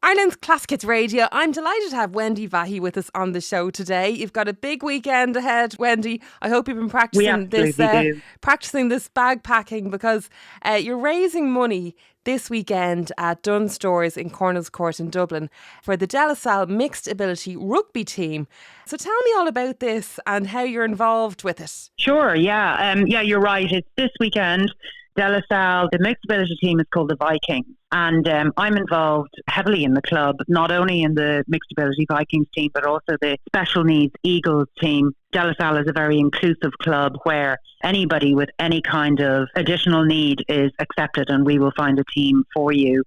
Ireland's Classic Hits Radio. I'm delighted to have Wendy Vahey with us on the show today. You've got a big weekend ahead, Wendy. I hope you've been practicing this bag packing, because you're raising money this weekend at Dunnes Stores in Cornelscourt in Dublin for the Salle Mixed Ability Rugby team. So tell me all about this and how you're involved with it. Sure, yeah. You're right. It's this weekend. Salle, the mixed ability team is called the Vikings. And I'm involved heavily in the club, not only in the mixed ability Vikings team, but also the special needs Eagles team. Salle is a very inclusive club where anybody with any kind of additional need is accepted, and we will find a team for you.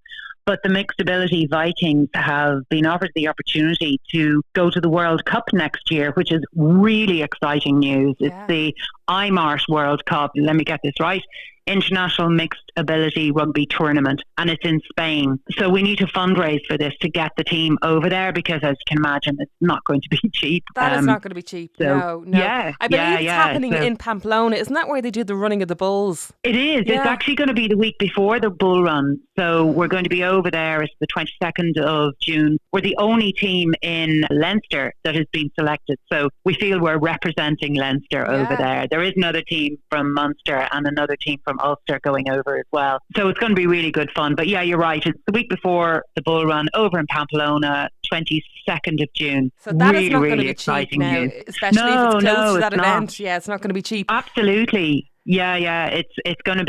But the mixed ability Vikings have been offered the opportunity to go to the World Cup next year, which is really exciting news. Yeah. It's the IMART World Cup. Let me get this right. International Mixed Ability Rugby Tournament, and it's in Spain. So we need to fundraise for this to get the team over there, because as you can imagine, it's not going to be cheap. That is not going to be cheap. No. Yeah, I believe it's happening in Pamplona. Isn't that where they do the running of the bulls? It is. Yeah. It's actually going to be the week before the bull run. So we're going to be over there. It's the 22nd of June. We're the only team in Leinster that has been selected. So we feel we're representing Leinster over there. There is another team from Munster and another team from Ulster going over as well. So it's going to be really good fun. But yeah, you're right. It's the week before the bull run over in Pamplona, 22nd of June. So that is not going to be cheap now, especially if it's close to that event. Yeah, it's not going to be cheap. Absolutely. Yeah, it's going to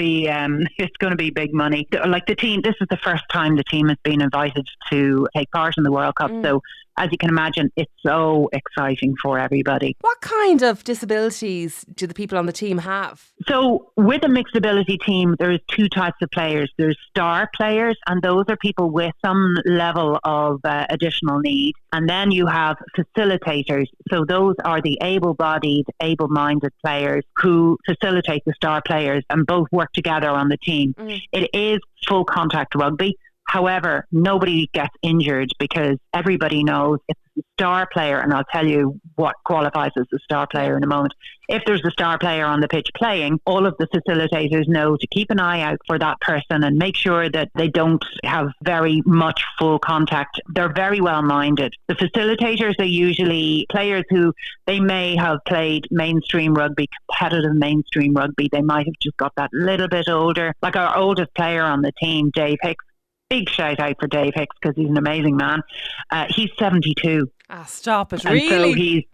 be big money. Like the team, this is the first time the team has been invited to take part in the World Cup. So as you can imagine, it's so exciting for everybody. What kind of disabilities do the people on the team have? So with a mixed ability team, there's two types of players. There's star players, and those are people with some level of additional need. And then you have facilitators. So those are the able-bodied, able-minded players who facilitate the star players, and both work together on the team. It is full contact rugby. However, nobody gets injured, because everybody knows if it's a star player, and I'll tell you what qualifies as a star player in a moment. If there's a star player on the pitch playing, all of the facilitators know to keep an eye out for that person and make sure that they don't have very much full contact. They're very well minded. The facilitators are usually players who they may have played mainstream rugby, competitive mainstream rugby. They might have just got that little bit older. Like our oldest player on the team, Dave Hicks. Big shout out for Dave Hicks, because he's an amazing man. He's 72. Stop it, and really?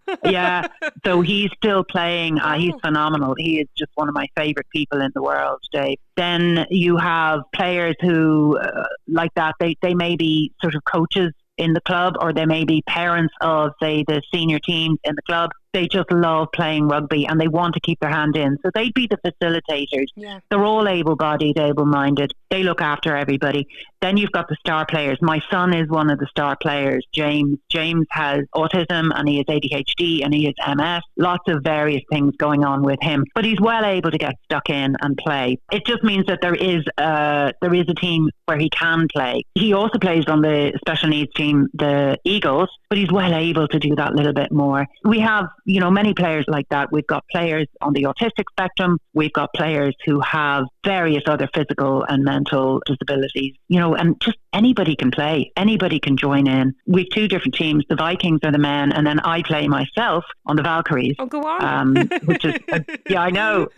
So he's still playing. He's phenomenal. He is just one of my favourite people in the world, Dave. Then you have players who, like that, they may be sort of coaches in the club, or they may be parents of, say, the senior teams in the club. They just love playing rugby and they want to keep their hand in. So they'd be the facilitators. Yeah. They're all able-bodied, able-minded. They look after everybody. Then you've got the star players. My son is one of the star players, James. James has autism and he has ADHD and he has MS. Lots of various things going on with him. But he's well able to get stuck in and play. It just means that there is a team where he can play. He also plays on the special needs team, the Eagles, but he's well able to do that little bit more. We have, many players like that. We've got players on the autistic spectrum. We've got players who have various other physical and mental disabilities, and just anybody can play. Anybody can join in. We've two different teams. The Vikings are the men, and then I play myself on the Valkyries. Oh, go on. Which is, I know.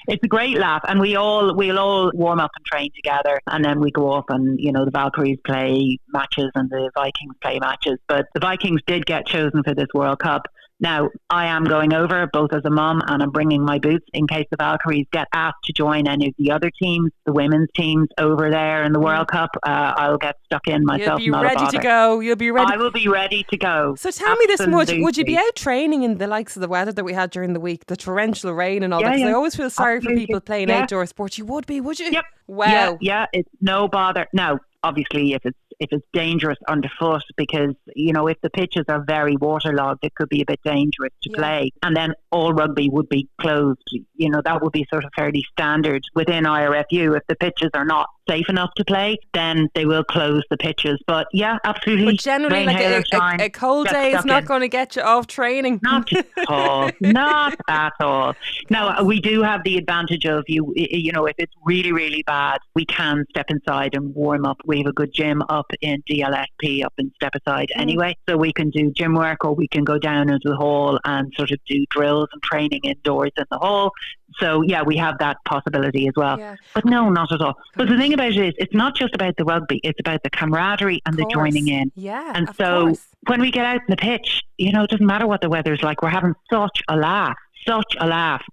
It's a great laugh. And we'll all warm up and train together. And then we go off and, the Valkyries play matches and the Vikings play matches. But the Vikings did get chosen for this World Cup. Now, I am going over, both as a mum, and I'm bringing my boots in case the Valkyries get asked to join any of the other teams, the women's teams over there in the World Cup. I'll get stuck in myself. You'll be ready to go. You'll be ready. I will be ready to go. So tell me this much. Would you be out training in the likes of the weather that we had during the week, the torrential rain and all that? Because I always feel sorry for people playing outdoor sports. You would be, would you? Yep. Wow. Yeah, it's no bother. Now, obviously, if it's dangerous underfoot, because if the pitches are very waterlogged, it could be a bit dangerous to play, and then all rugby would be closed. That would be sort of fairly standard within IRFU if the pitches are not safe enough to play, then they will close the pitches. But yeah, absolutely. But generally, like a cold day is not going to get you off training. Not at all. Not at all. Now, we do have the advantage of you know, if it's really, really bad, we can step inside and warm up. We have a good gym up in DLSP, up in Step Aside anyway. So we can do gym work, or we can go down into the hall and sort of do drills and training indoors in the hall. So yeah, we have that possibility as well. Yeah. But no, not at all. But the thing about it is, it's not just about the rugby, it's about the camaraderie and the joining in. Yeah. And so when we get out on the pitch, you know, it doesn't matter what the weather's like, we're having such a laugh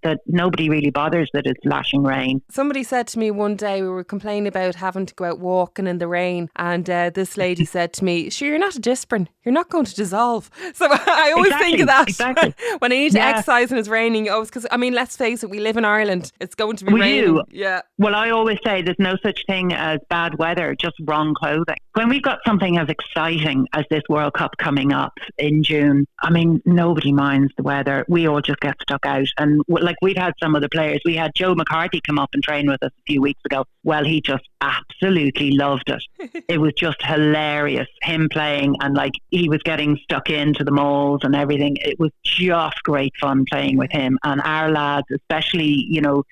that nobody really bothers that it's lashing rain. Somebody said to me one day, we were complaining about having to go out walking in the rain, and this lady said to me, sure, you're not a discipline, you're not going to dissolve. So I always think of that when I need to exercise and it's raining, because I mean, let's face it, we live in Ireland, it's going to be raining. Yeah. Well, I always say there's no such thing as bad weather, just wrong clothing. When we've got something as exciting as this World Cup coming up in June, I mean, nobody minds the weather. We all just get stuck out. And like, we've had some of the players, we had Joe McCarthy come up and train with us a few weeks ago. Well, he just absolutely loved it. It was just hilarious, him playing, and like, he was getting stuck into the moles and everything. It was just great fun playing with him. And our lads, especially, you know,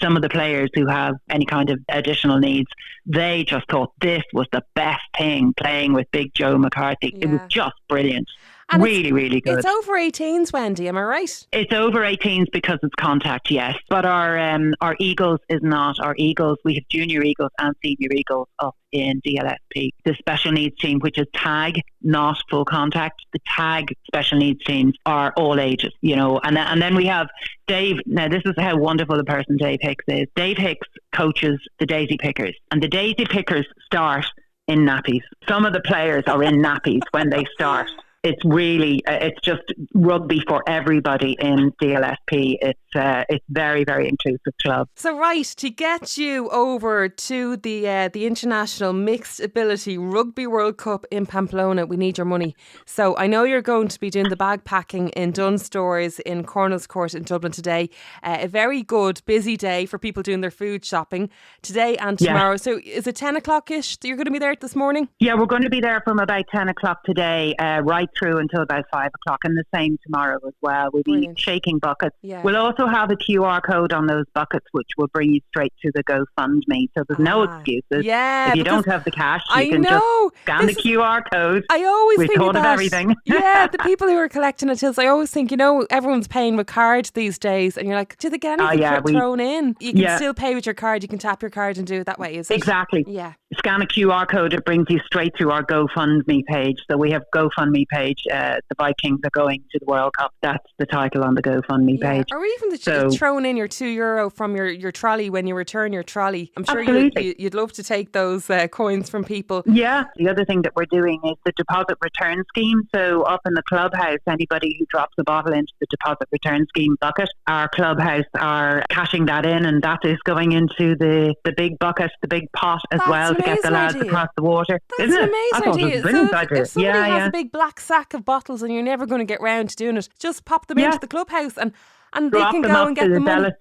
some of the players who have any kind of additional needs, they just thought this was the best thing, playing with Big Joe McCarthy. It was just brilliant. And really, really good. It's over 18s, Wendy, am I right? It's over 18s because it's contact, yes. But our Eagles is not. Our Eagles, we have junior Eagles and senior Eagles up in DLSP. The special needs team, which is tag, not full contact. The tag special needs teams are all ages, you know. And then we have Dave. Now, this is how wonderful a person Dave Hicks is. Dave Hicks coaches the Daisy Pickers. And the Daisy Pickers start in nappies. Some of the players are in nappies when they start. It's really, it's just rugby for everybody in DLSP. It's very, very inclusive club. So right, to get you over to the International Mixed Ability Rugby World Cup in Pamplona, we need your money. So I know you're going to be doing the bag packing in Dunnes Stores in Cornelscourt in Dublin today. A very good, busy day for people doing their food shopping today and tomorrow. Yeah. So is it 10 o'clock-ish that you're going to be there this morning? Yeah, we're going to be there from about 10 o'clock today, right through until about 5 o'clock, and the same tomorrow as well. We'll be shaking buckets. Yeah. We'll also have a QR code on those buckets, which will bring you straight to the GoFundMe. So there's no excuses. Yeah, if you don't have the cash, you can just scan the QR code. I always think of everything. Yeah, the people who are collecting it, I always think, you know, everyone's paying with cards these days, and you're like, do they get anything thrown in? You can still pay with your card. You can tap your card and do it that way, is it? Exactly. Yeah. Scan a QR code, it brings you straight to our GoFundMe page. So we have GoFundMe page. The Vikings are going to the World Cup. That's the title on the GoFundMe page. Or even throwing in your €2 from your trolley when you return your trolley. I'm sure you'd love to take those coins from people. Yeah. The other thing that we're doing is the deposit return scheme. So up in the clubhouse, anybody who drops a bottle into the deposit return scheme bucket, our clubhouse are cashing that in, and that is going into the big bucket, the big pot as well, to get the lads across the water. That's Isn't an amazing it? I thought idea. It was a brilliant idea. If somebody has a big black sack of bottles and you're never going to get round to doing it, just pop them into the clubhouse and they can go and get the money.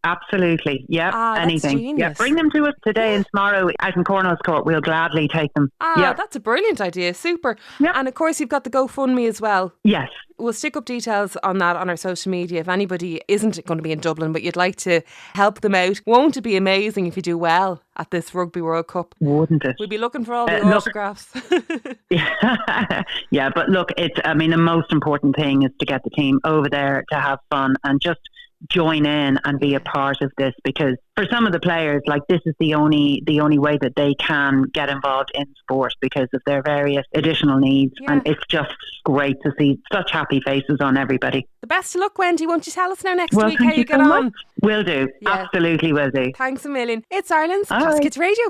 Absolutely. Yeah. Anything. That's bring them to us today and tomorrow out in Cornelscourt. We'll gladly take them. That's a brilliant idea. Super. Yep. And of course, you've got the GoFundMe as well. Yes. We'll stick up details on that on our social media. If anybody isn't going to be in Dublin but you'd like to help them out, won't it be amazing if you do well at this Rugby World Cup? Wouldn't it? We'll be looking for all the autographs. Yeah, but look, the most important thing is to get the team over there to have fun and just join in and be a part of this, because for some of the players, like, this is the only way that they can get involved in sport because of their various additional needs. And it's just great to see such happy faces on everybody. The best of luck, Wendy. Won't you tell us now next week how you get on? Will do. Absolutely will do. Thanks a million. It's Ireland's Classic Hits Radio.